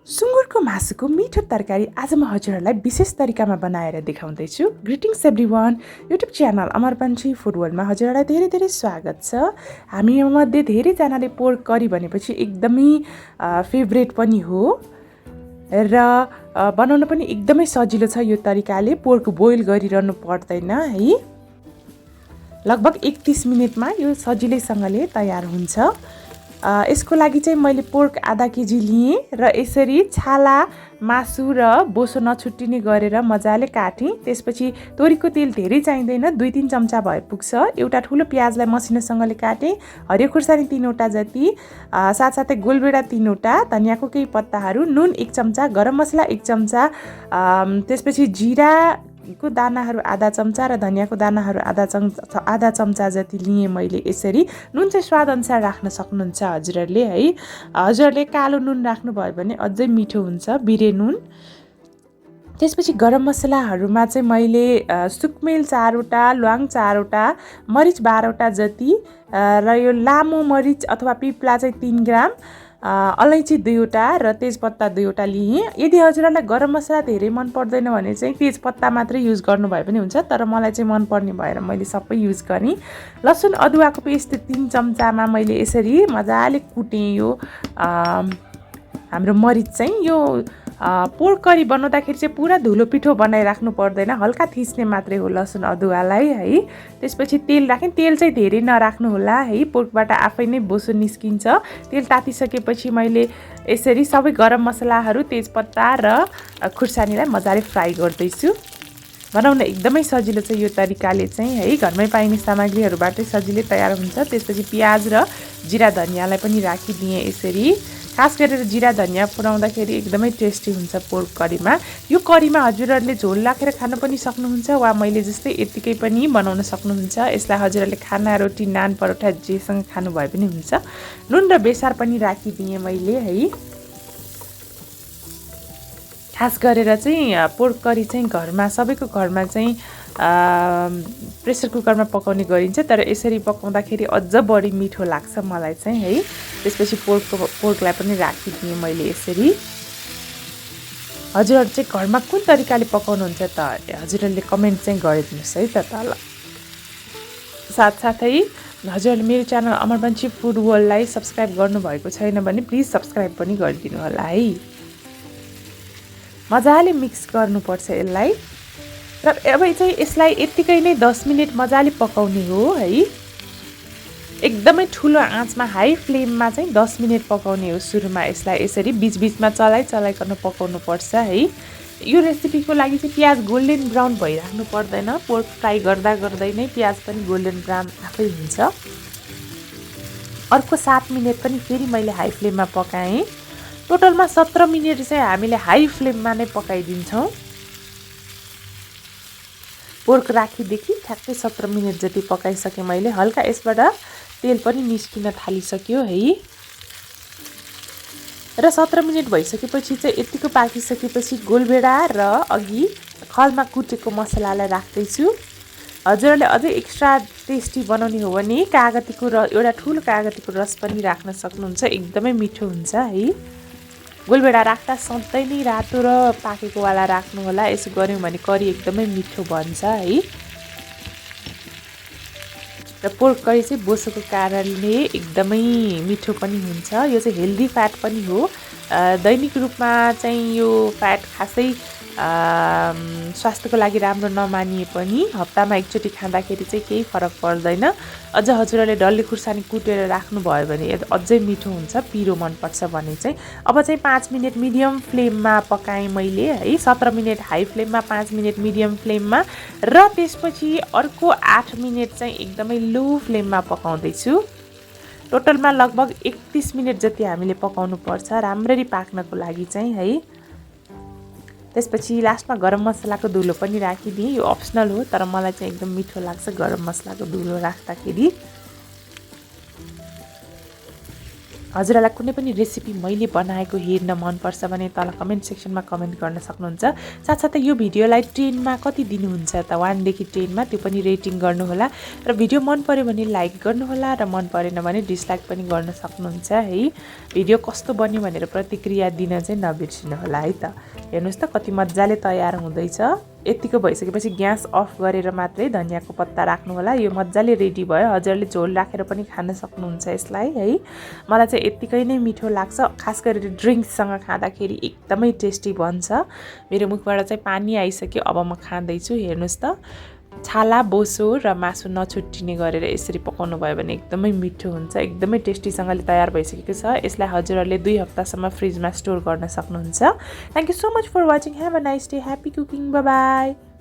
सुँगुरको मासुको मिठो तरकारी आज म हजुरहरूलाई विशेष तरिकामा बनाएर देखाउँदैछु। ग्रिटिङ्स एभ्रिवान, युट्युब च्यानल अमर पन्छी फुड वर्ल्डमा हजुरहरूलाई धेरै धेरै स्वागत छ। हामीमध्ये धेरैजनाले पोर्क करी भनेपछि एकदमै फेभरेट पनि हो र बनाउन पनि एकदमै सजिलो छ। यो तरिकाले पोर्क बोइल गरिरहनु पर्दैन है। लगभग 31 मिनेटमा यो सजिलैसँगले तयार हुन्छ। यसको लागि चाहिँ मैले पोर्क आधा केजी लिएँ र यसरी छाला मासु र बोसो नछुट्टिने गरेर मजाले काटेँ। त्यसपछि तोरीको तेल धेरै चाहिँदैन, 2-3 चम्चा भए पुग्छ। एउटा ठुलो प्याजलाई मसिनोसँगले काटेँ, हरियो खुर्सानी 3वटा जति, साथसाथै गोलभेडा 3वटा, धनियाँको केही पत्ताहरू, नुन 1 चम्चा, गरम मसला 1 चम्चा, त्यसपछि जिराको दानाहरू आधा चम्चा र धनियाँको दानाहरू आधा चम्चा जति लिएँ मैले। यसरी नुन चाहिँ स्वाद अनुसार राख्न सक्नुहुन्छ हजुरहरूले है। हजुरहरूले कालो नुन राख्नुभयो भने अझै मिठो हुन्छ, बिरे नुन। त्यसपछि गरम मसलाहरूमा चाहिँ मैले सुकमेल 4वटा, ल्वाङ 4वटा, मरिच 12वटा जति र यो लामो मरिच अथवा पिप्ला चाहिँ 3 ग्राम, अलैँची 2वटा र तेजपत्ता 2वटा लिएँ। यदि हजुरहरूलाई गरम मसला धेरै मन पर्दैन भने चाहिँ तेजपत्ता मात्रै युज गर्नुभए पनि हुन्छ, तर मलाई चाहिँ मन पर्ने भएर मैले सबै युज गरेँ। लसुन अदुवाको पेस्ट 3 चम्चामा मैले यसरी मजाले कुटेँ। यो हाम्रो मरिच चाहिँ यो पोर्क करी बनाउँदाखेरि चाहिँ पुरा धुलो पिठो बनाइराख्नु पर्दैन, हल्का थिच्ने मात्रै हो लसुन अदुवालाई है। त्यसपछि तेल राखेँ, तेल चाहिँ धेरै नराख्नु होला है, पोर्कबाट आफै नै बोसो निस्किन्छ। तेल तातिसकेपछि मैले यसरी सबै गरम मसलाहरू, तेजपत्ता र खुर्सानीलाई मजाले फ्राई गर्दैछु। बनाउन एकदमै सजिलो छ यो तरिकाले चाहिँ है, घरमै पाइने सामग्रीहरूबाटै सजिलै तयार हुन्छ। त्यसपछि प्याज र जिरा धनियाँलाई पनि राखिदिएँ यसरी। खास गरेर जिरा धनियाँ पुऱ्याउँदाखेरि एकदमै टेस्टी हुन्छ पोर्क करीमा। यो करीमा हजुरहरूले झोल राखेर खान पनि सक्नुहुन्छ वा मैले जस्तै यतिकै पनि बनाउन सक्नुहुन्छ। यसलाई हजुरहरूले खाना, रोटी, नान, परोठा जेसँग खानु भए पनि हुन्छ। नुन र बेसार पनि राखिदिएँ मैले है। खास गरेर चाहिँ पोर्क करी चाहिँ घरमा, सबैको घरमा चाहिँ प्रेसर कुकरमा पकाउने गरिन्छ, तर यसरी पकाउँदाखेरि अझ बढी मिठो लाग्छ मलाई चाहिँ है। त्यसपछि पोर्कलाई पनि राखिदिएँ मैले यसरी। हजुरहरू चाहिँ घरमा कुन तरिकाले पकाउनुहुन्छ त हजुरहरूले कमेन्ट चाहिँ गरिदिनुहोस् है त तल। साथसाथै हजुरहरूले मेरो च्यानल अमर पन्छी फुड वर्ल्डलाई सब्सक्राइब गर्नुभएको छैन भने प्लिज सब्सक्राइब पनि गरिदिनु होला है। मजाले मिक्स गर्नुपर्छ यसलाई र अब चाहिँ यसलाई यत्तिकै नै 10 मिनट मजाले पकाउने हो है। एकदमै ठुलो आँचमा, हाई फ्लेममा चाहिँ 10 मिनट पकाउने हो सुरुमा। यसलाई यसरी बिचबिचमा चलाइकन पकाउनु पर्छ है। यो रेसिपीको लागि चाहिँ प्याज गोल्डन ब्राउन भइराख्नु पर्दैन, पोर्क फ्राई गर्दै नै प्याज पनि गोल्डन ब्राउन आफै हुन्छ। अर्को 7 मिनट पनि फेरि मैले हाई फ्लेममा पकाएँ। टोटलमा 17 मिनट चाहिँ हामीले हाई फ्लेममा नै पकाइदिन्छौँ। पोर्क राखीदेखि ठ्याक्कै 17 मिनट जति पकाइसकेँ मैले। हल्का यसबाट तेल पनि निस्किन थालिसक्यो है। र 17 मिनट भइसकेपछि चाहिँ यतिको पाकिसकेपछि गोलभेडा र अघि खलमा कुटेको मसलालाई राख्दैछु। हजुरहरूले अझै एक्स्ट्रा टेस्टी बनाउने हो भने एउटा ठुलो कागतीको रस पनि राख्न सक्नुहुन्छ, एकदमै मिठो हुन्छ है। गोलभेडा राख्दा सधैँ नै रातो र पाकेको वाला राख्नु होला, यसो गऱ्यौँ भने करी एकदमै मिठो बन्छ है। र पोर्क करी चाहिँ बोसोको कारणले एकदमै मिठो पनि हुन्छ। यो चाहिँ हेल्दी फ्याट पनि हो। दैनिक रूपमा चाहिँ यो फ्याट खासै स्वास्थ्यको लागि राम्रो नमानिए पनि हप्तामा एकचोटि खाँदाखेरि चाहिँ केही फरक पर्दैन। अझ हजुरहरूले डल्ले खुर्सानी कुटेर राख्नुभयो भने अझै मिठो हुन्छ, पिरो मनपर्छ भने चाहिँ। अब चाहिँ 5 मिनट मिडियम फ्लेममा पकाएँ मैले है। 17 मिनट हाई फ्लेममा, 5 मिनट मिडियम फ्लेममा र त्यसपछि अर्को 8 मिनट चाहिँ एकदमै लो फ्लेममा पकाउँदैछु। टोटलमा लगभग 31 मिनट जति हामीले पकाउनु पर्छ राम्ररी पाक्नको लागि चाहिँ है। त्यसपछि लास्टमा गरम मसलाको धुलो पनि राखिदिएँ। यो अप्सनल हो, तर मलाई चाहिँ एकदम मिठो लाग्छ गरम मसलाको धुलो राख्दाखेरि। हजुरहरूलाई कुनै पनि रेसिपी मैले बनाएको हेर्न मनपर्छ भने तल कमेन्ट सेक्सनमा कमेन्ट गर्न सक्नुहुन्छ। साथसाथै यो भिडियोलाई 10 मा कति दिनुहुन्छ त 1 देखि 10 मा त्यो पनि रेटिङ गर्नुहोला र भिडियो मन पर्यो भने लाइक गर्नुहोला र मन परेन भने डिसलाइक पनि गर्न सक्नुहुन्छ है। भिडियो कस्तो बन्यो भनेर प्रतिक्रिया दिन चाहिँ नबिर्सिनु होला है त। हेर्नुहोस् त कति मजाले तयार हुँदैछ। यतिको भइसकेपछि ग्यास अफ गरेर मात्रै धनियाको पत्ता राख्नु होला। यो मजाले रेडी भयो। हजुरले झोल राखेर पनि खान सक्नुहुन्छ यसलाई है। मलाई चाहिँ यतिकै नै मिठो लाग्छ। खास गरेर ड्रिङ्क्ससँग खाँदाखेरि एकदमै टेस्टी बन्छ। मेरो मुखबाट चाहिँ पानी आइसक्यो। अब म खाँदैछु। हेर्नुहोस् त छाला बोसो र मासु नछुट्टिने गरेर यसरी पकाउनु भयो भने एकदमै मिठो हुन्छ। एकदमै टेस्टीसँगले तयार भइसकेको छ। यसलाई हजुरहरूले 2 हप्तासम्म फ्रिजमा स्टोर गर्न सक्नुहुन्छ। Thank you so much for watching. Have a nice day. Happy cooking. Bye by.